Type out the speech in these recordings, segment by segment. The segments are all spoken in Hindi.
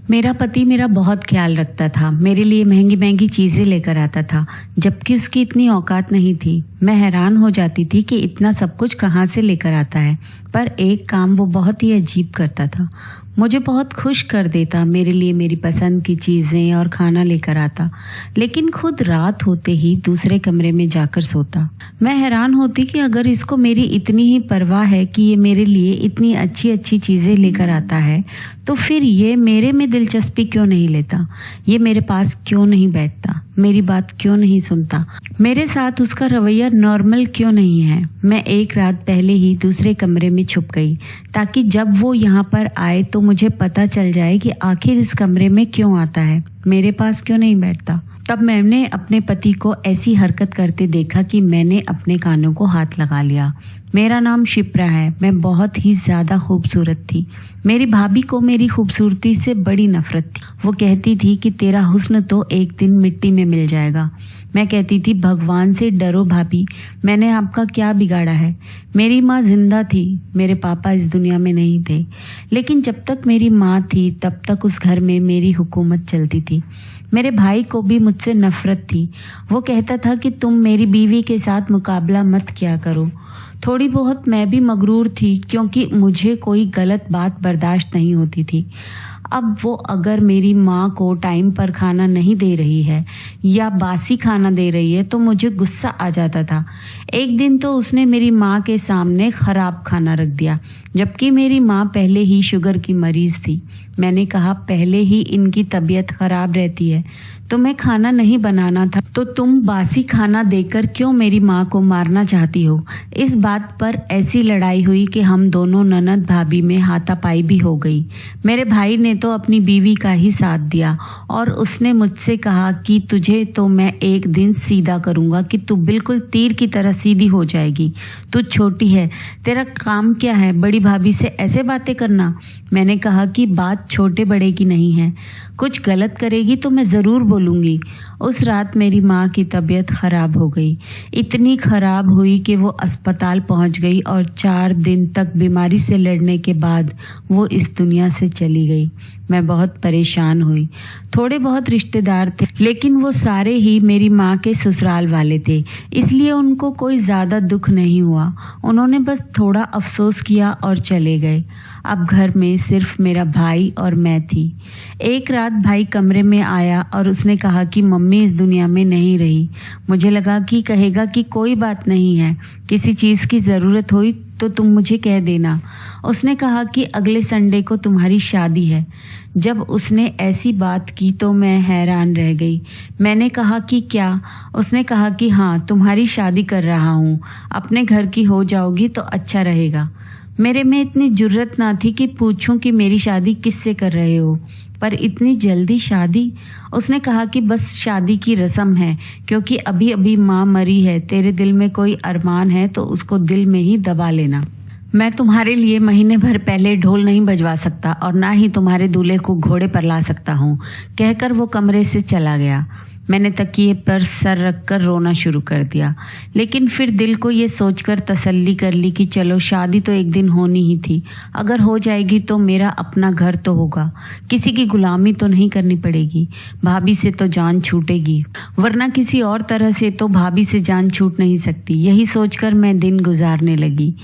मेरा पति मेरा बहुत ख्याल रखता था, मेरे लिए महंगी महंगी चीज़ें लेकर आता था, जबकि उसकी इतनी औकात नहीं थी। मैं हैरान हो जाती थी कि इतना सब कुछ कहाँ से लेकर आता है। पर एक काम वो बहुत ही अजीब करता था, मुझे बहुत खुश कर देता, मेरे लिए मेरी पसंद की चीज़ें और खाना लेकर आता, लेकिन खुद रात होते ही दूसरे कमरे में जाकर सोता। मैं हैरान होती कि अगर इसको मेरी इतनी ही परवाह है कि ये मेरे लिए इतनी अच्छी अच्छी चीज़ें लेकर आता है, तो फिर ये मेरे में दिलचस्पी क्यों नहीं लेता, ये मेरे पास क्यों नहीं बैठता, मेरी बात क्यों नहीं सुनता, मेरे साथ उसका रवैया नॉर्मल क्यों नहीं है। मैं एक रात पहले ही दूसरे कमरे में छुप गई ताकि जब वो यहाँ पर आए तो मुझे पता चल जाए कि आखिर इस कमरे में क्यों आता है, मेरे पास क्यों नहीं बैठता। तब मैंने अपने पति को ऐसी हरकत करते देखा कि मैंने अपने कानों को हाथ लगा लिया। मेरा नाम शिप्रा है, मैं बहुत ही ज़्यादा खूबसूरत थी। मेरी भाभी को मेरी खूबसूरती से बड़ी नफरत थी। वो कहती थी कि तेरा हुस्न तो एक दिन मिट्टी में मिल जाएगा। मैं कहती थी भगवान से डरो भाभी, मैंने आपका क्या बिगाड़ा है। मेरी माँ जिंदा थी, मेरे पापा इस दुनिया में नहीं थे, लेकिन जब तक मेरी माँ थी तब तक उस घर में मेरी हुकूमत चलती थी। मेरे भाई को भी मुझसे नफरत थी। वो कहता था कि तुम मेरी बीवी के साथ मुकाबला मत किया करो। थोड़ी बहुत मैं भी मगरूर थी क्योंकि मुझे कोई गलत बात बर्दाश्त नहीं होती थी। अब वो अगर मेरी माँ को टाइम पर खाना नहीं दे रही है या बासी खाना दे रही है तो मुझे गुस्सा आ जाता था। एक दिन तो उसने मेरी माँ के सामने ख़राब खाना रख दिया, जबकि मेरी माँ पहले ही शुगर की मरीज़ थी। मैंने कहा पहले ही इनकी तबीयत ख़राब रहती है, तुम्हें खाना नहीं बनाना था तो तुम बासी खाना देकर क्यों मेरी माँ को मारना चाहती हो। इस बात पर ऐसी लड़ाई हुई कि हम दोनों ननद भाभी में हाथापाई भी हो गई। मेरे भाई ने तो अपनी बीवी का ही साथ दिया और उसने मुझसे कहा कि तुझे तो मैं एक दिन सीधा करूँगा कि तू बिल्कुल तीर की तरह सीधी हो जाएगी। तू छोटी है, तेरा काम क्या है बड़ी भाभी से ऐसे बातें करना। मैंने कहा कि बात छोटे बड़े की नहीं है, कुछ गलत करेगी तो मैं ज़रूर बोलूँगी। उस रात मेरी माँ की तबीयत ख़राब हो गई, इतनी ख़राब हुई कि वो अस्पताल पहुँच गई और 4 दिन तक बीमारी से लड़ने के बाद वो इस दुनिया से चली गई। मैं बहुत परेशान हुई। थोड़े बहुत रिश्तेदार थे, लेकिन वो सारे ही मेरी माँ के ससुराल वाले थे, इसलिए उनको कोई ज़्यादा दुख नहीं हुआ। उन्होंने बस थोड़ा अफसोस किया और चले गए। अब घर में सिर्फ मेरा भाई और मैं थी। एक रात भाई कमरे में आया और उसने कहा कि मम्मी इस दुनिया में नहीं रही। मुझे लगा कि कहेगा कि कोई बात नहीं है, किसी चीज़ की ज़रूरत हुई तो तुम मुझे कह देना। उसने कहा कि अगले संडे को तुम्हारी शादी है। जब उसने ऐसी बात की तो मैं हैरान रह गई। मैंने कहा कि क्या? उसने कहा कि हाँ, तुम्हारी शादी कर रहा हूँ, अपने घर की हो जाओगी तो अच्छा रहेगा। मेरे में इतनी जुर्रत ना थी कि पूछूं कि मेरी शादी किससे कर रहे हो, पर इतनी जल्दी शादी? उसने कहा कि बस शादी की रस्म है, क्योंकि अभी अभी माँ मरी है, तेरे दिल में कोई अरमान है तो उसको दिल में ही दबा लेना। मैं तुम्हारे लिए महीने भर पहले ढोल नहीं बजवा सकता और ना ही तुम्हारे दूल्हे को घोड़े पर ला सकता हूँ, कहकर वो कमरे से चला गया। मैंने तकिए पर सर रखकर रोना शुरू कर दिया, लेकिन फिर दिल को ये सोचकर तसल्ली कर ली कि चलो शादी तो एक दिन होनी ही थी, अगर हो जाएगी तो मेरा अपना घर तो होगा, किसी की गुलामी तो नहीं करनी पड़ेगी। भाभी से तो जान छूटेगी, वरना किसी और तरह से तो भाभी से जान छूट नहीं सकती। यही सोचकर मैं दिन गुजारने लगी,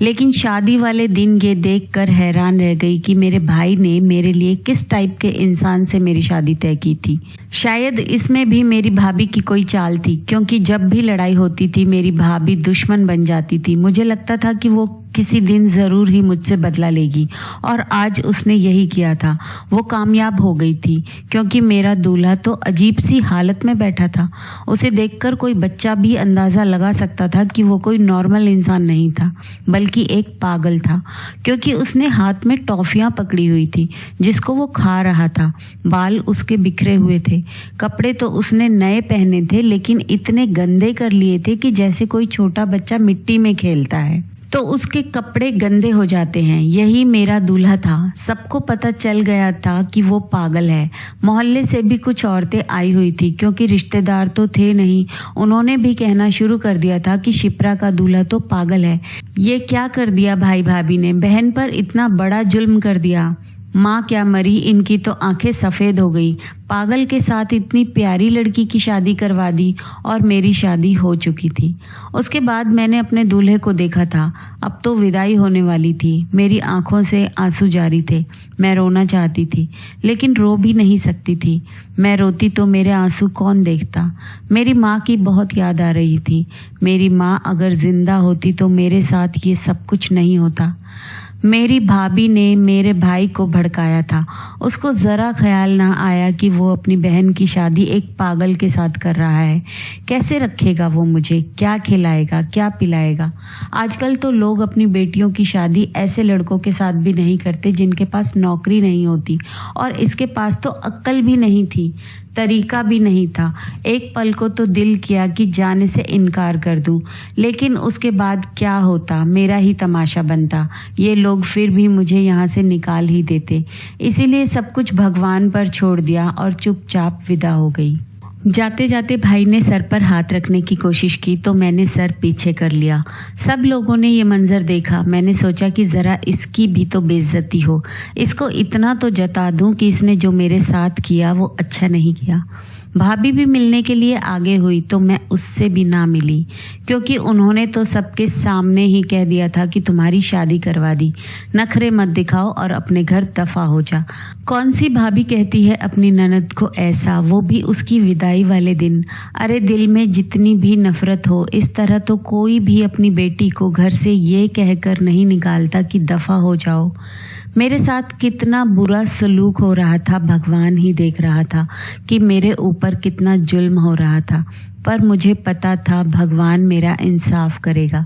लेकिन शादी वाले दिन ये देखकर हैरान रह गई कि मेरे भाई ने मेरे लिए किस टाइप के इंसान से मेरी शादी तय की थी। शायद इसमें भी मेरी भाभी की कोई चाल थी, क्योंकि जब भी लड़ाई होती थी मेरी भाभी दुश्मन बन जाती थी। मुझे लगता था कि वो किसी दिन ज़रूर ही मुझसे बदला लेगी, और आज उसने यही किया था। वो कामयाब हो गई थी, क्योंकि मेरा दूल्हा तो अजीब सी हालत में बैठा था। उसे देखकर कोई बच्चा भी अंदाज़ा लगा सकता था कि वो कोई नॉर्मल इंसान नहीं था, बल्कि एक पागल था, क्योंकि उसने हाथ में टॉफ़ियाँ पकड़ी हुई थी जिसको वो खा रहा था। बाल उसके बिखरे हुए थे, कपड़े तो उसने नए पहने थे, लेकिन इतने गंदे कर लिए थे कि जैसे कोई छोटा बच्चा मिट्टी में खेलता है तो उसके कपड़े गंदे हो जाते हैं। यही मेरा दूल्हा था। सबको पता चल गया था कि वो पागल है। मोहल्ले से भी कुछ औरतें आई हुई थी, क्योंकि रिश्तेदार तो थे नहीं। उन्होंने भी कहना शुरू कर दिया था कि शिप्रा का दूल्हा तो पागल है। ये क्या कर दिया भाई भाभी ने, बहन पर इतना बड़ा जुल्म कर दिया। माँ क्या मरी, इनकी तो आंखें सफ़ेद हो गई। पागल के साथ इतनी प्यारी लड़की की शादी करवा दी और मेरी शादी हो चुकी थी। उसके बाद मैंने अपने दूल्हे को देखा था। अब तो विदाई होने वाली थी। मेरी आंखों से आंसू जारी थे। मैं रोना चाहती थी लेकिन रो भी नहीं सकती थी। मैं रोती तो मेरे आंसू कौन देखता। मेरी माँ की बहुत याद आ रही थी। मेरी माँ अगर जिंदा होती तो मेरे साथ ये सब कुछ नहीं होता। मेरी भाभी ने मेरे भाई को भड़काया था। उसको ज़रा ख्याल ना आया कि वो अपनी बहन की शादी एक पागल के साथ कर रहा है। कैसे रखेगा वो मुझे, क्या खिलाएगा, क्या पिलाएगा। आजकल तो लोग अपनी बेटियों की शादी ऐसे लड़कों के साथ भी नहीं करते जिनके पास नौकरी नहीं होती, और इसके पास तो अक्ल भी नहीं थी, तरीका भी नहीं था। एक पल को तो दिल किया कि जाने से इनकार कर दूं, लेकिन उसके बाद क्या होता, मेरा ही तमाशा बनता। ये लोग फिर भी मुझे यहाँ से निकाल ही देते। इसीलिए सब कुछ भगवान पर छोड़ दिया और चुपचाप विदा हो गई। जाते जाते भाई ने सर पर हाथ रखने की कोशिश की तो मैंने सर पीछे कर लिया। सब लोगों ने ये मंजर देखा। मैंने सोचा कि ज़रा इसकी भी तो बेइज्जती हो, इसको इतना तो जता दूं कि इसने जो मेरे साथ किया वो अच्छा नहीं किया। भाभी भी मिलने के लिए आगे हुई तो मैं उससे भी ना मिली, क्योंकि उन्होंने तो सबके सामने ही कह दिया था कि तुम्हारी शादी करवा दी, नखरे मत दिखाओ और अपने घर दफा हो जा। कौन सी भाभी कहती है अपनी ननद को ऐसा, वो भी उसकी विदाई वाले दिन। अरे दिल में जितनी भी नफरत हो, इस तरह तो कोई भी अपनी बेटी को घर से ये कहकर नहीं निकालता कि दफा हो जाओ। मेरे साथ कितना बुरा सलूक हो रहा था भगवान ही देख रहा था कि मेरे ऊपर कितना जुल्म हो रहा था, पर मुझे पता था भगवान मेरा इंसाफ करेगा।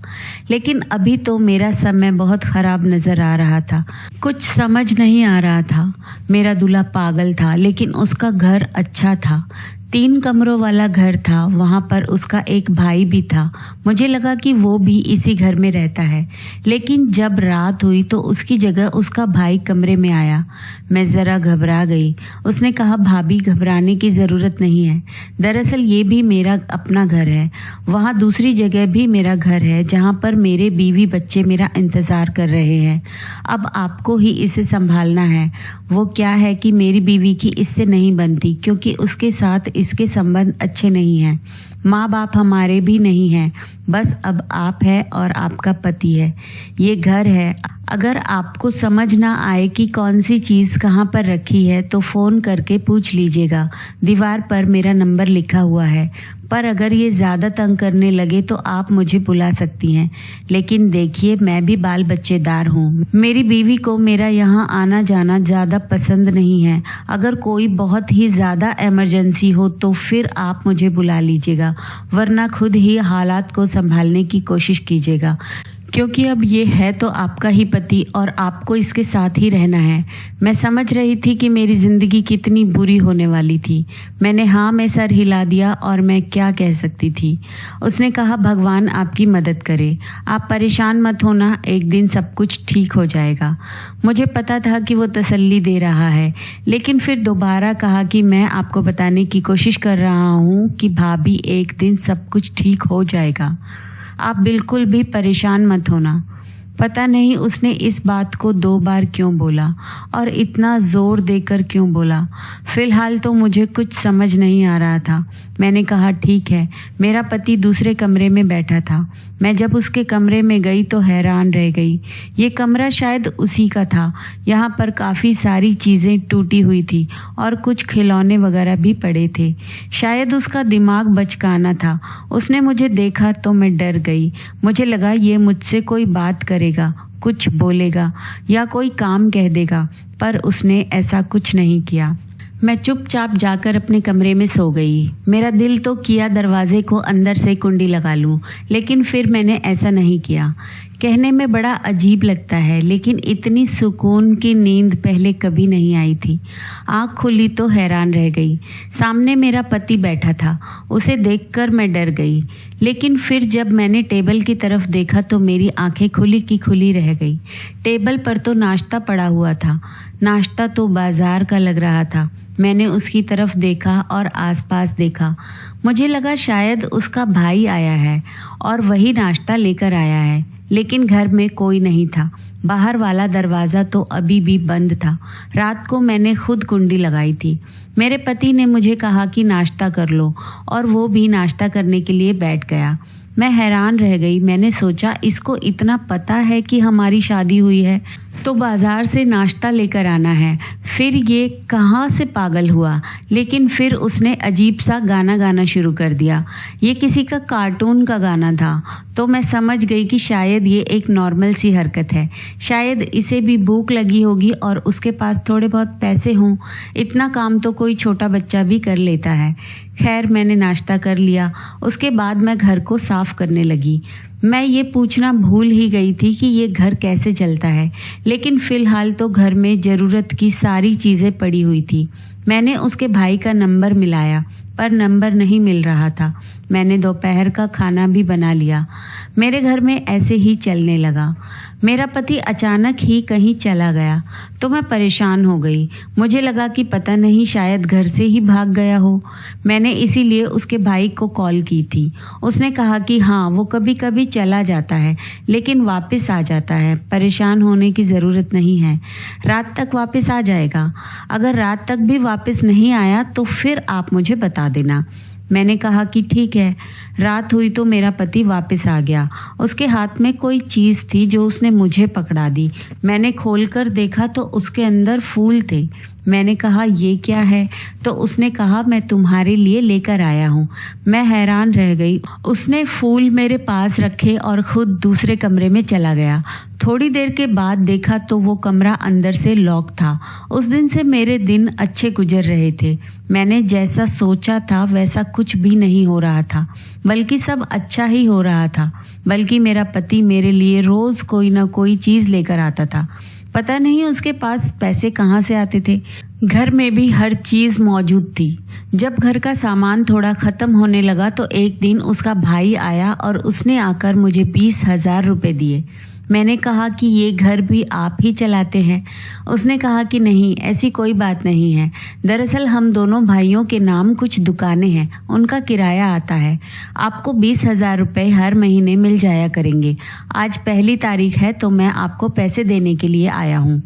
लेकिन अभी तो मेरा समय बहुत ख़राब नज़र आ रहा था। कुछ समझ नहीं आ रहा था। मेरा दूल्हा पागल था लेकिन उसका घर अच्छा था। 3 कमरों वाला घर था। वहाँ पर उसका एक भाई भी था। मुझे लगा कि वो भी इसी घर में रहता है, लेकिन जब रात हुई तो उसकी जगह उसका भाई कमरे में आया। मैं ज़रा घबरा गई। उसने कहा, भाभी घबराने की ज़रूरत नहीं है, दरअसल ये भी मेरा अपना घर है। वहाँ दूसरी जगह भी मेरा घर है जहाँ पर मेरे बीवी बच्चे मेरा इंतज़ार कर रहे हैं। अब आपको ही इसे संभालना है। वो क्या है कि मेरी बीवी की इससे नहीं बनती, क्योंकि उसके साथ इसके संबंध अच्छे नहीं हैं। माँ बाप हमारे भी नहीं हैं, बस अब आप है और आपका पति है। ये घर है। अगर आपको समझ ना आए कि कौन सी चीज़ कहाँ पर रखी है तो फ़ोन करके पूछ लीजिएगा। दीवार पर मेरा नंबर लिखा हुआ है, पर अगर ये ज़्यादा तंग करने लगे तो आप मुझे बुला सकती हैं। लेकिन देखिए, मैं भी बाल बच्चेदार हूँ। मेरी बीवी को मेरा यहाँ आना जाना ज़्यादा पसंद नहीं है। अगर कोई बहुत ही ज़्यादा इमरजेंसी हो तो फिर आप मुझे बुला लीजिएगा, वरना खुद ही हालात को संभालने की कोशिश कीजिएगा, क्योंकि अब ये है तो आपका ही पति और आपको इसके साथ ही रहना है। मैं समझ रही थी कि मेरी ज़िंदगी कितनी बुरी होने वाली थी। मैंने हाँ में सर हिला दिया और मैं क्या कह सकती थी। उसने कहा, भगवान आपकी मदद करे, आप परेशान मत होना, एक दिन सब कुछ ठीक हो जाएगा। मुझे पता था कि वो तसल्ली दे रहा है, लेकिन फिर दोबारा कहा कि मैं आपको बताने की कोशिश कर रहा हूँ कि भाभी, एक दिन सब कुछ ठीक हो जाएगा, आप बिल्कुल भी परेशान मत होना। पता नहीं उसने इस बात को 2 बार क्यों बोला और इतना ज़ोर देकर क्यों बोला। फ़िलहाल तो मुझे कुछ समझ नहीं आ रहा था। मैंने कहा, ठीक है। मेरा पति दूसरे कमरे में बैठा था। मैं जब उसके कमरे में गई तो हैरान रह गई। ये कमरा शायद उसी का था। यहाँ पर काफ़ी सारी चीज़ें टूटी हुई थी और कुछ खिलौने वगैरह भी पड़े थे। शायद उसका दिमाग बचकाना था। उसने मुझे देखा तो मैं डर गई। मुझे लगा ये मुझसे कोई बात करेगा, कुछ बोलेगा या कोई काम कह देगा, पर उसने ऐसा कुछ नहीं किया। मैं चुपचाप जाकर अपने कमरे में सो गई। मेरा दिल तो किया दरवाजे को अंदर से कुंडी लगा लूं, लेकिन फिर मैंने ऐसा नहीं किया। कहने में बड़ा अजीब लगता है, लेकिन इतनी सुकून की नींद पहले कभी नहीं आई थी। आँख खुली तो हैरान रह गई। सामने मेरा पति बैठा था। उसे देखकर मैं डर गई, लेकिन फिर जब मैंने टेबल की तरफ देखा तो मेरी आंखें खुली की खुली रह गई। टेबल पर तो नाश्ता पड़ा हुआ था। नाश्ता तो बाजार का लग रहा था। मैंने उसकी तरफ देखा और आसपास देखा। मुझे लगा शायद उसका भाई आया है और वही नाश्ता लेकर आया है, लेकिन घर में कोई नहीं था। बाहर वाला दरवाज़ा तो अभी भी बंद था। रात को मैंने खुद कुंडी लगाई थी। मेरे पति ने मुझे कहा कि नाश्ता कर लो और वो भी नाश्ता करने के लिए बैठ गया। मैं हैरान रह गई। मैंने सोचा इसको इतना पता है कि हमारी शादी हुई है तो बाज़ार से नाश्ता लेकर आना है। फिर ये कहाँ से पागल हुआ। लेकिन फिर उसने अजीब सा गाना गाना शुरू कर दिया। ये किसी का कार्टून का गाना था। तो मैं समझ गई कि शायद ये एक नॉर्मल सी हरकत है। शायद इसे भी भूख लगी होगी और उसके पास थोड़े बहुत पैसे हों। इतना काम तो कोई छोटा बच्चा भी कर लेता है। खैर मैंने नाश्ता कर लिया। उसके बाद मैं घर को साफ करने लगी। मैं ये पूछना भूल ही गई थी कि ये घर कैसे चलता है, लेकिन फ़िलहाल तो घर में ज़रूरत की सारी चीज़ें पड़ी हुई थी। मैंने उसके भाई का नंबर मिलाया पर नंबर नहीं मिल रहा था। मैंने दोपहर का खाना भी बना लिया। मेरे घर में ऐसे ही चलने लगा। मेरा पति अचानक ही कहीं चला गया तो मैं परेशान हो गई। मुझे लगा कि पता नहीं शायद घर से ही भाग गया हो। मैंने इसीलिए उसके भाई को कॉल की थी। उसने कहा कि हाँ वो कभी कभी चला जाता है लेकिन वापस आ जाता है। परेशान होने की ज़रूरत नहीं है, रात तक वापस आ जाएगा। अगर रात तक भी वापस नहीं आया तो फिर आप मुझे बता देना। मैंने कहा कि ठीक है। रात हुई तो मेरा पति वापस आ गया। उसके हाथ में कोई चीज़ थी जो उसने मुझे पकड़ा दी। मैंने खोलकर देखा तो उसके अंदर फूल थे। मैंने कहा ये क्या है? तो उसने कहा मैं तुम्हारे लिए लेकर आया हूँ। मैं हैरान रह गई। उसने फूल मेरे पास रखे और खुद दूसरे कमरे में चला गया। थोड़ी देर के बाद देखा तो वो कमरा अंदर से लॉक था। उस दिन से मेरे दिन अच्छे गुजर रहे थे। मैंने जैसा सोचा था वैसा कुछ भी नहीं हो रहा था, बल्कि सब अच्छा ही हो रहा था। बल्कि मेरा पति मेरे लिए रोज़ कोई ना कोई चीज़ लेकर आता था। पता नहीं उसके पास पैसे कहाँ से आते थे। घर में भी हर चीज़ मौजूद थी। जब घर का सामान थोड़ा ख़त्म होने लगा तो एक दिन उसका भाई आया और उसने आकर मुझे 20,000 रुपये दिए। मैंने कहा कि ये घर भी आप ही चलाते हैं? उसने कहा कि नहीं, ऐसी कोई बात नहीं है। दरअसल हम दोनों भाइयों के नाम कुछ दुकानें हैं, उनका किराया आता है। आपको 20,000 रुपये हर महीने मिल जाया करेंगे। आज 1 तारीख है तो मैं आपको पैसे देने के लिए आया हूँ।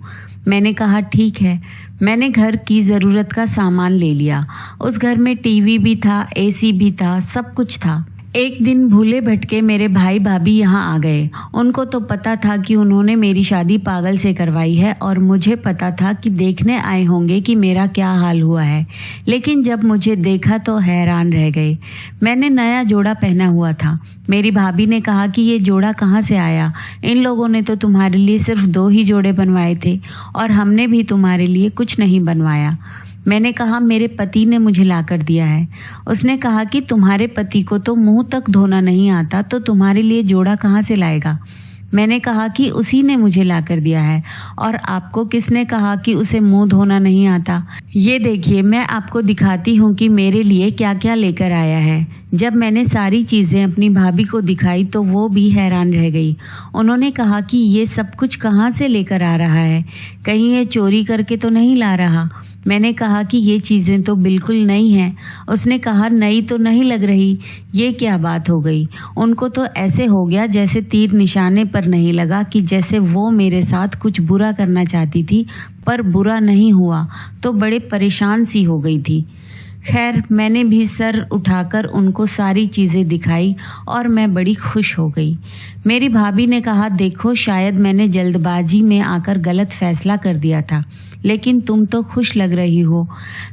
मैंने कहा ठीक है। मैंने घर की ज़रूरत का सामान ले लिया। उस घर में टीवी भी था, एसी भी था, सब कुछ था। एक दिन भूले भटके मेरे भाई भाभी यहाँ आ गए। उनको तो पता था कि उन्होंने मेरी शादी पागल से करवाई है और मुझे पता था कि देखने आए होंगे कि मेरा क्या हाल हुआ है। लेकिन जब मुझे देखा तो हैरान रह गए। मैंने नया जोड़ा पहना हुआ था। मेरी भाभी ने कहा कि ये जोड़ा कहाँ से आया? इन लोगों ने तो तुम्हारे लिए सिर्फ 2 ही जोड़े बनवाए थे और हमने भी तुम्हारे लिए कुछ नहीं बनवाया। मैंने कहा मेरे पति ने मुझे ला कर दिया है। उसने कहा कि तुम्हारे पति को तो मुंह तक धोना नहीं आता तो तुम्हारे लिए जोड़ा कहाँ से लाएगा? मैंने कहा कि उसी ने मुझे ला कर दिया है। और आपको किसने कहा कि उसे मुंह धोना नहीं आता? ये देखिए, मैं आपको दिखाती हूँ कि मेरे लिए क्या क्या लेकर आया है। जब मैंने सारी चीज़ें अपनी भाभी को दिखाई तो वो भी हैरान रह गई। उन्होंने कहा कि ये सब कुछ कहाँ से लेकर आ रहा है? कहीं ये चोरी करके तो नहीं ला रहा? मैंने कहा कि ये चीज़ें तो बिल्कुल नई हैं। उसने कहा नई तो नहीं लग रही। ये क्या बात हो गई? उनको तो ऐसे हो गया जैसे तीर निशाने पर नहीं लगा, कि जैसे वो मेरे साथ कुछ बुरा करना चाहती थी पर बुरा नहीं हुआ। तो बड़े परेशान सी हो गई थी। खैर मैंने भी सर उठाकर उनको सारी चीज़ें दिखाई और मैं बड़ी खुश हो गई। मेरी भाभी ने कहा देखो, शायद मैंने जल्दबाजी में आकर गलत फैसला कर दिया था, लेकिन तुम तो खुश लग रही हो।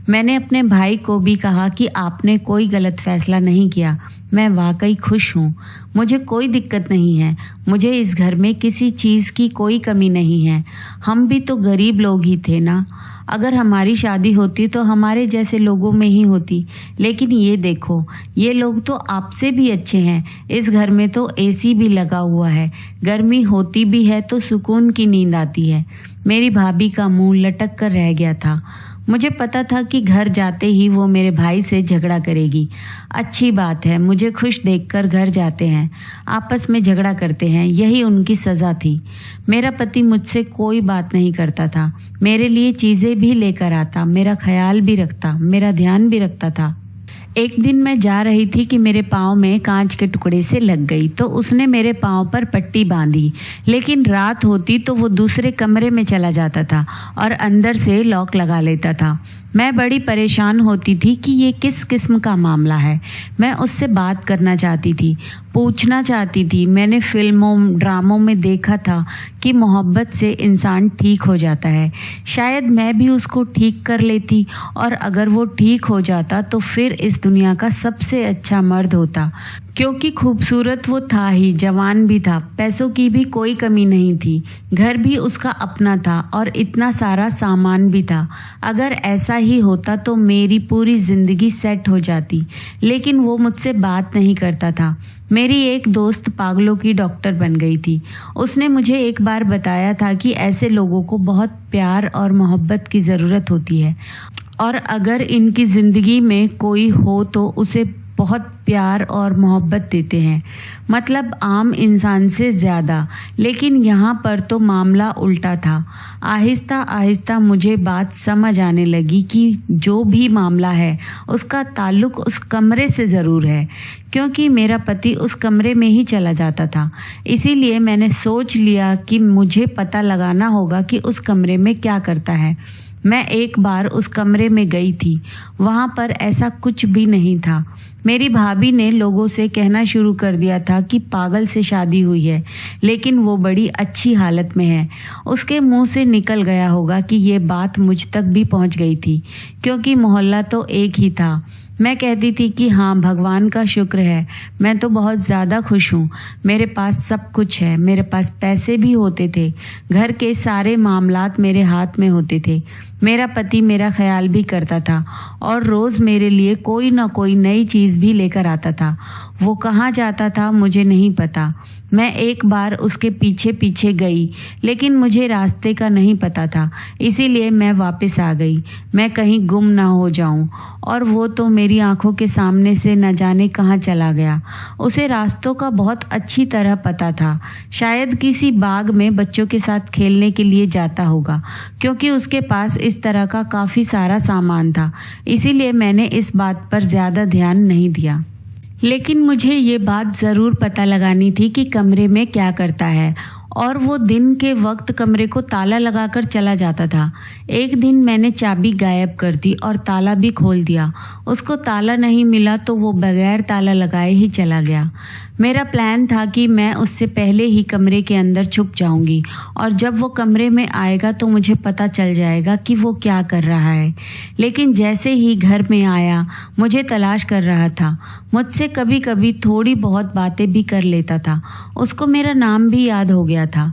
मैंने अपने भाई को भी कहा कि आपने कोई गलत फैसला नहीं किया। मैं वाकई खुश हूँ। मुझे कोई दिक्कत नहीं है। मुझे इस घर में किसी चीज़ की कोई कमी नहीं है। हम भी तो गरीब लोग ही थे ना। अगर हमारी शादी होती तो हमारे जैसे लोगों में ही होती। लेकिन ये देखो, ये लोग तो आपसे भी अच्छे हैं। इस घर में तो एसी भी लगा हुआ है। गर्मी होती भी है तो सुकून की नींद आती है। मेरी भाभी का मुंह लटक कर रह गया था। मुझे पता था कि घर जाते ही वो मेरे भाई से झगड़ा करेगी। अच्छी बात है, मुझे खुश देखकर घर जाते हैं, आपस में झगड़ा करते हैं। यही उनकी सज़ा थी। मेरा पति मुझसे कोई बात नहीं करता था। मेरे लिए चीज़ें भी लेकर आता, मेरा ख्याल भी रखता, मेरा ध्यान भी रखता था। एक दिन मैं जा रही थी कि मेरे पाँव में कांच के टुकड़े से लग गई, तो उसने मेरे पाँव पर पट्टी बांधी। लेकिन रात होती तो वो दूसरे कमरे में चला जाता था और अंदर से लॉक लगा लेता था। मैं बड़ी परेशान होती थी कि ये किस किस्म का मामला है। मैं उससे बात करना चाहती थी, पूछना चाहती थी। मैंने फिल्मों ड्रामों में देखा था कि मोहब्बत से इंसान ठीक हो जाता है। शायद मैं भी उसको ठीक कर लेती, और अगर वो ठीक हो जाता तो फिर इस दुनिया का सबसे अच्छा मर्द होता, क्योंकि खूबसूरत वो था ही, जवान भी था, पैसों की भी कोई कमी नहीं थी, घर भी उसका अपना था और इतना सारा सामान भी था। अगर ऐसा ही होता तो मेरी पूरी ज़िंदगी सेट हो जाती। लेकिन वो मुझसे बात नहीं करता था। मेरी एक दोस्त पागलों की डॉक्टर बन गई थी। उसने मुझे एक बार बताया था कि ऐसे लोगों को बहुत प्यार और मोहब्बत की ज़रूरत होती है, और अगर इनकी ज़िंदगी में कोई हो तो उसे बहुत प्यार और मोहब्बत देते हैं, मतलब आम इंसान से ज़्यादा। लेकिन यहाँ पर तो मामला उल्टा था। आहिस्ता आहिस्ता मुझे बात समझ आने लगी कि जो भी मामला है उसका ताल्लुक उस कमरे से ज़रूर है, क्योंकि मेरा पति उस कमरे में ही चला जाता था। इसीलिए मैंने सोच लिया कि मुझे पता लगाना होगा कि उस कमरे में क्या करता है। मैं एक बार उस कमरे में गई थी। वहाँ पर ऐसा कुछ भी नहीं था। मेरी भाभी ने लोगों से कहना शुरू कर दिया था कि पागल से शादी हुई है, लेकिन वो बड़ी अच्छी हालत में है। उसके मुंह से निकल गया होगा कि ये बात मुझ तक भी पहुँच गई थी, क्योंकि मोहल्ला तो एक ही था। मैं कहती थी कि हाँ, भगवान का शुक्र है, मैं तो बहुत ज़्यादा खुश हूँ। मेरे पास सब कुछ है, मेरे पास पैसे भी होते थे, घर के सारे मामलात मेरे हाथ में होते थे। मेरा पति मेरा ख्याल भी करता था और रोज़ मेरे लिए कोई ना कोई नई चीज़ भी लेकर आता था। वो कहाँ जाता था मुझे नहीं पता। मैं एक बार उसके पीछे पीछे गई, लेकिन मुझे रास्ते का नहीं पता था, इसीलिए मैं वापस आ गई। मैं कहीं गुम ना हो जाऊं, और वो तो मेरी आंखों के सामने से न जाने कहाँ चला गया। उसे रास्तों का बहुत अच्छी तरह पता था। शायद किसी बाग में बच्चों के साथ खेलने के लिए जाता होगा, क्योंकि उसके पास इस तरह का काफ़ी सारा सामान था। इसीलिए मैंने इस बात पर ज़्यादा ध्यान नहीं दिया। लेकिन मुझे ये बात ज़रूर पता लगानी थी कि कमरे में क्या करता है, और वो दिन के वक्त कमरे को ताला लगाकर चला जाता था। एक दिन मैंने चाबी गायब कर दी और ताला भी खोल दिया। उसको ताला नहीं मिला तो वो बगैर ताला लगाए ही चला गया। मेरा प्लान था कि मैं उससे पहले ही कमरे के अंदर छुप जाऊंगी, और जब वो कमरे में आएगा तो मुझे पता चल जाएगा कि वो क्या कर रहा है। लेकिन जैसे ही घर में आया, मुझे तलाश कर रहा था। मुझसे कभी कभी थोड़ी बहुत बातें भी कर लेता था। उसको मेरा नाम भी याद हो गया था,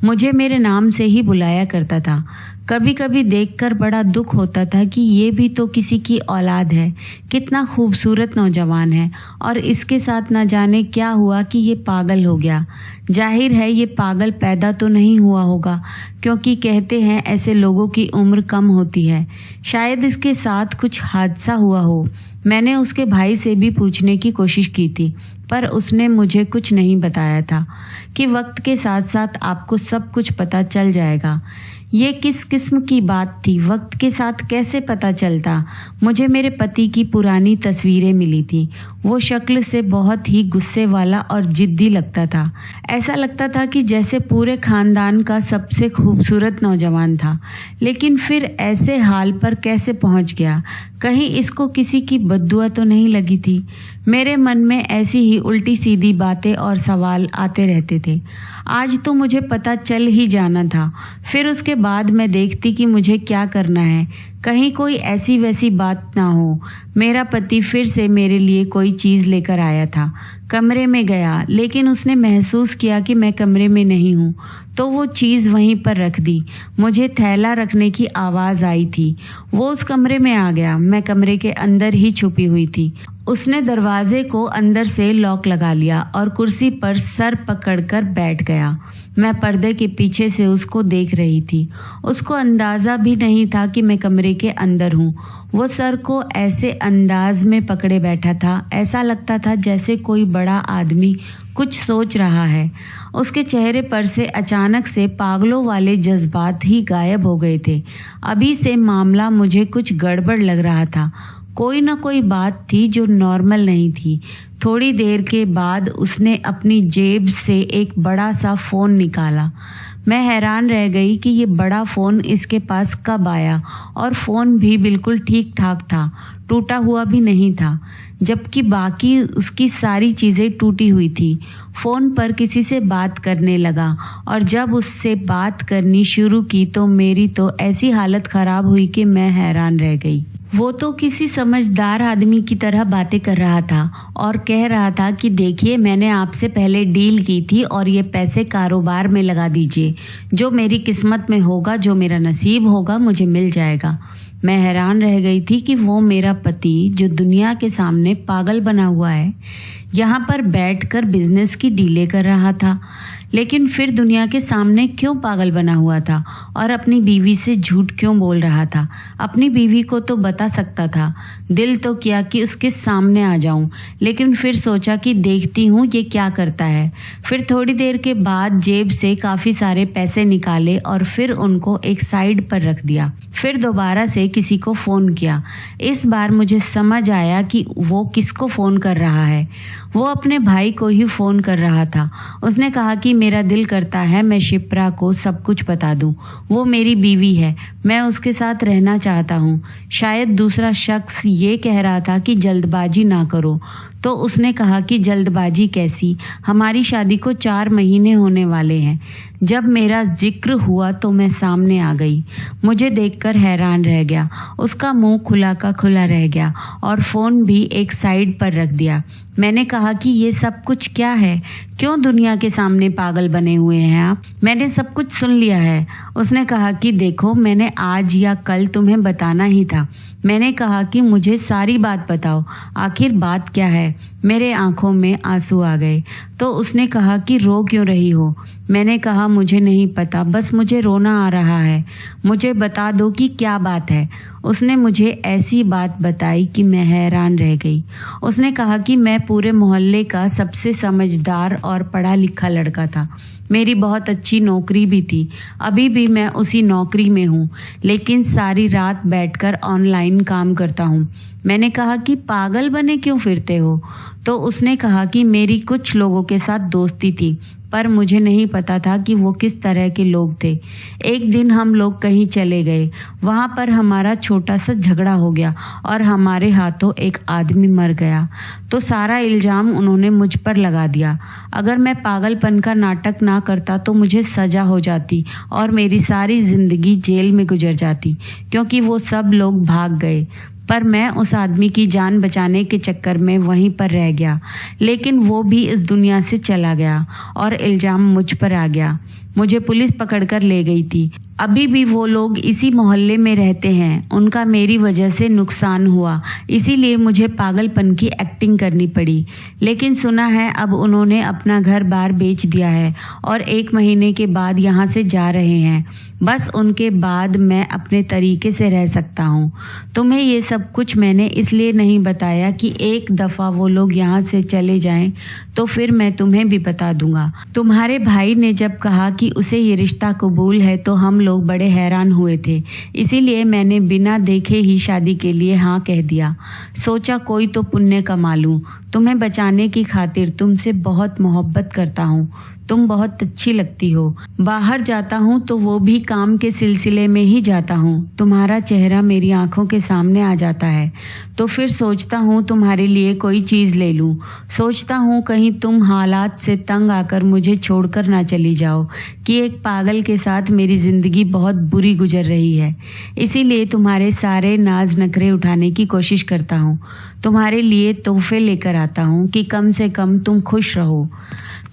मुझे मेरे नाम से ही बुलाया करता था। कभी कभी देखकर बड़ा दुख होता था कि ये भी तो किसी की औलाद है, कितना खूबसूरत नौजवान है, और इसके साथ ना जाने क्या हुआ कि ये पागल हो गया। जाहिर है ये पागल पैदा तो नहीं हुआ होगा, क्योंकि कहते हैं ऐसे लोगों की उम्र कम होती है। शायद इसके साथ कुछ हादसा हुआ हो। मैंने उसके भाई से भी पूछने की कोशिश की थी, पर उसने मुझे कुछ नहीं बताया था कि वक्त के साथ साथ आपको सब कुछ पता चल जाएगा। ये किस किस्म की बात थी, वक्त के साथ कैसे पता चलता? मुझे मेरे पति की पुरानी तस्वीरें मिली थी। वो शक्ल से बहुत ही गुस्से वाला और जिद्दी लगता था। ऐसा लगता था कि जैसे पूरे खानदान का सबसे खूबसूरत नौजवान था। लेकिन फिर ऐसे हाल पर कैसे पहुंच गया? कहीं इसको किसी की बद्दुआ तो नहीं लगी थी? मेरे मन में ऐसी ही उल्टी सीधी बातें और सवाल आते रहते थे। आज तो मुझे पता चल ही जाना था। फिर उसके बाद मैं देखती कि मुझे क्या करना है, कहीं कोई ऐसी वैसी बात ना हो। मेरा पति फिर से मेरे लिए कोई चीज़ लेकर आया था। कमरे में गया, लेकिन उसने महसूस किया कि मैं कमरे में नहीं हूँ, तो वो चीज़ वहीं पर रख दी। मुझे थैला रखने की आवाज़ आई थी। वो उस कमरे में आ गया। मैं कमरे के अंदर ही छुपी हुई थी। उसने दरवाजे को अंदर से लॉक लगा लिया और कुर्सी पर सर पकड़कर बैठ गया। मैं पर्दे के पीछे से उसको देख रही थी। उसको अंदाज़ा भी नहीं था कि मैं कमरे के अंदर हूँ। वो सर को ऐसे अंदाज में पकड़े बैठा था, ऐसा लगता था जैसे कोई बड़ा आदमी कुछ सोच रहा है। उसके चेहरे पर से अचानक से पागलों वाले जज्बात ही गायब हो गए थे। अभी से मामला मुझे कुछ गड़बड़ लग रहा था। कोई ना कोई बात थी जो नॉर्मल नहीं थी। थोड़ी देर के बाद उसने अपनी जेब से एक बड़ा सा फ़ोन निकाला। मैं हैरान रह गई कि ये बड़ा फ़ोन इसके पास कब आया, और फ़ोन भी बिल्कुल ठीक ठाक था, टूटा हुआ भी नहीं था, जबकि बाकी उसकी सारी चीज़ें टूटी हुई थी। फ़ोन पर किसी से बात करने लगा, और जब उससे बात करनी शुरू की तो मेरी तो ऐसी हालत ख़राब हुई कि मैं हैरान रह गई। वो तो किसी समझदार आदमी की तरह बातें कर रहा था और कह रहा था कि देखिए, मैंने आपसे पहले डील की थी और ये पैसे कारोबार में लगा दीजिए, जो मेरी किस्मत में होगा, जो मेरा नसीब होगा, मुझे मिल जाएगा। मैं हैरान रह गई थी कि वो मेरा पति, जो दुनिया के सामने पागल बना हुआ है, यहाँ पर बैठकर बिजनेस की डीलें कर रहा था, लेकिन फिर दुनिया के सामने क्यों पागल बना हुआ था और अपनी बीवी से झूठ क्यों बोल रहा था। अपनी बीवी को तो बता सकता था। दिल तो किया कि उसके सामने आ जाऊं, लेकिन फिर सोचा कि देखती हूँ ये क्या करता है। फिर थोड़ी देर के बाद जेब से काफ़ी सारे पैसे निकाले और फिर उनको एक साइड पर रख दिया। फिर दोबारा से किसी को फ़ोन किया। इस बार मुझे समझ आया कि वो किसको फ़ोन कर रहा है। वो अपने भाई को ही फ़ोन कर रहा था। उसने कहा कि मेरा दिल करता है मैं शिप्रा को सब कुछ बता दूं। वो मेरी बीवी है, मैं उसके साथ रहना चाहता हूँ। शायद दूसरा शख्स ये कह रहा था कि जल्दबाजी ना करो, तो उसने कहा कि जल्दबाजी कैसी, हमारी शादी को 4 महीने होने वाले हैं। जब मेरा जिक्र हुआ तो मैं सामने आ गई। मुझे देखकर हैरान रह गया। उसका मुंह खुला का खुला रह गया और फ़ोन भी एक साइड पर रख दिया। मैंने कहा कि ये सब कुछ क्या है, क्यों दुनिया के सामने पागल बने हुए हैं आप? मैंने सब कुछ सुन लिया है। उसने कहा कि देखो, मैंने आज या कल तुम्हें बताना ही था। मैंने कहा कि मुझे सारी बात बताओ, आखिर बात क्या है? मेरे आंखों में आंसू आ गए। तो उसने कहा कि रो क्यों रही हो? मैंने कहा मुझे नहीं पता, बस मुझे रोना आ रहा है, मुझे बता दो कि क्या बात है। उसने मुझे ऐसी बात बताई कि मैं हैरान रह गई। उसने कहा कि मैं पूरे मोहल्ले का सबसे समझदार और पढ़ा लिखा लड़का था। मेरी बहुत अच्छी नौकरी भी थी, अभी भी मैं उसी नौकरी में हूँ, लेकिन सारी रात बैठकर ऑनलाइन काम करता हूँ। मैंने कहा कि पागल बने क्यों फिरते हो? तो उसने कहा कि मेरी कुछ लोगों के साथ दोस्ती थी, पर मुझे नहीं पता था कि वो किस तरह के लोग थे। एक दिन हम लोग कहीं चले गए, वहाँ पर हमारा छोटा सा झगड़ा हो गया और हमारे हाथों एक आदमी मर गया। तो सारा इल्ज़ाम उन्होंने मुझ पर लगा दिया। अगर मैं पागलपन का नाटक ना करता तो मुझे सज़ा हो जाती और मेरी सारी ज़िंदगी जेल में गुजर जाती, क्योंकि वो सब लोग भाग गए। पर मैं उस आदमी की जान बचाने के चक्कर में वहीं पर रह गया, लेकिन वो भी इस दुनिया से चला गया और इल्ज़ाम मुझ पर आ गया। मुझे पुलिस पकड़कर ले गई थी। अभी भी वो लोग इसी मोहल्ले में रहते हैं। उनका मेरी वजह से नुकसान हुआ, इसीलिए मुझे पागलपन की एक्टिंग करनी पड़ी। लेकिन सुना है अब उन्होंने अपना घर बार बेच दिया है और 1 महीने के बाद यहाँ से जा रहे हैं। बस उनके बाद मैं अपने तरीके से रह सकता हूँ। तुम्हें ये सब कुछ मैंने इसलिए नहीं बताया कि एक दफ़ा वो लोग यहाँ से चले जाएं तो फिर मैं तुम्हें भी बता दूंगा। तुम्हारे भाई ने जब कहा कि उसे ये रिश्ता कबूल है तो हम लोग बड़े हैरान हुए थे, इसीलिए मैंने बिना देखे ही शादी के लिए हाँ कह दिया। सोचा कोई तो पुण्य कमा लूँ। तुम्हें बचाने की खातिर तुमसे बहुत मोहब्बत करता हूँ। तुम बहुत अच्छी लगती हो। बाहर जाता हूँ तो वो भी काम के सिलसिले में ही जाता हूँ। तुम्हारा चेहरा मेरी आंखों के सामने आ जाता है तो फिर सोचता हूँ तुम्हारे लिए कोई चीज़ ले लूँ। सोचता हूँ कहीं तुम हालात से तंग आकर मुझे छोड़कर ना चली जाओ कि एक पागल के साथ मेरी ज़िंदगी बहुत बुरी गुजर रही है। इसीलिए तुम्हारे सारे नाज नखरे उठाने की कोशिश करता हूँ। तुम्हारे लिए तोहफे लेकर आता हूँ कि कम से कम तुम खुश रहो।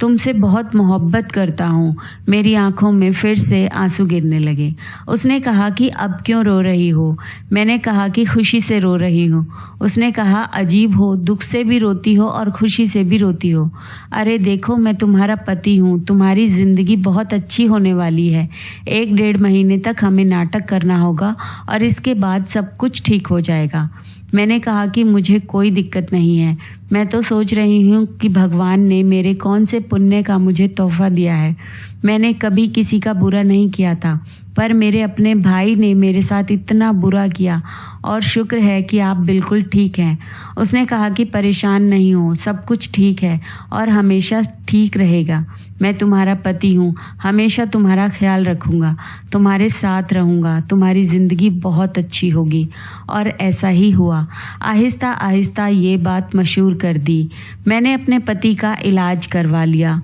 तुमसे बहुत मोहब्बत करता हूँ। मेरी आंखों में फिर से आंसू गिरने लगे। उसने कहा कि अब क्यों रो रही हो? मैंने कहा कि खुशी से रो रही हूँ। उसने कहा अजीब हो, दुख से भी रोती हो और खुशी से भी रोती हो। अरे देखो, मैं तुम्हारा पति हूँ। तुम्हारी ज़िंदगी बहुत अच्छी होने वाली है। 1-1.5 महीने तक हमें नाटक करना होगा और इसके बाद सब कुछ ठीक हो जाएगा। मैंने कहा कि मुझे कोई दिक्कत नहीं है, मैं तो सोच रही हूँ कि भगवान ने मेरे कौन से पुण्य का मुझे तोहफा दिया है। मैंने कभी किसी का बुरा नहीं किया था, पर मेरे अपने भाई ने मेरे साथ इतना बुरा किया, और शुक्र है कि आप बिल्कुल ठीक हैं। उसने कहा कि परेशान नहीं हो, सब कुछ ठीक है और हमेशा ठीक रहेगा। मैं तुम्हारा पति हूँ, हमेशा तुम्हारा ख्याल रखूँगा, तुम्हारे साथ रहूँगा, तुम्हारी ज़िंदगी बहुत अच्छी होगी। और ऐसा ही हुआ। आहिस्ता आहिस्ता ये बात मशहूर कर दी। मैंने अपने पति का इलाज करवा लिया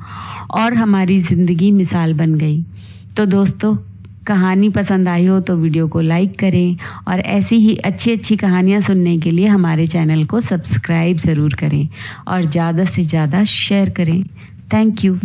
और हमारी ज़िंदगी मिसाल बन गई। तो दोस्तों, कहानी पसंद आई हो तो वीडियो को लाइक करें और ऐसी ही अच्छी अच्छी कहानियाँ सुनने के लिए हमारे चैनल को सब्सक्राइब ज़रूर करें और ज़्यादा से ज़्यादा शेयर करें। Thank you.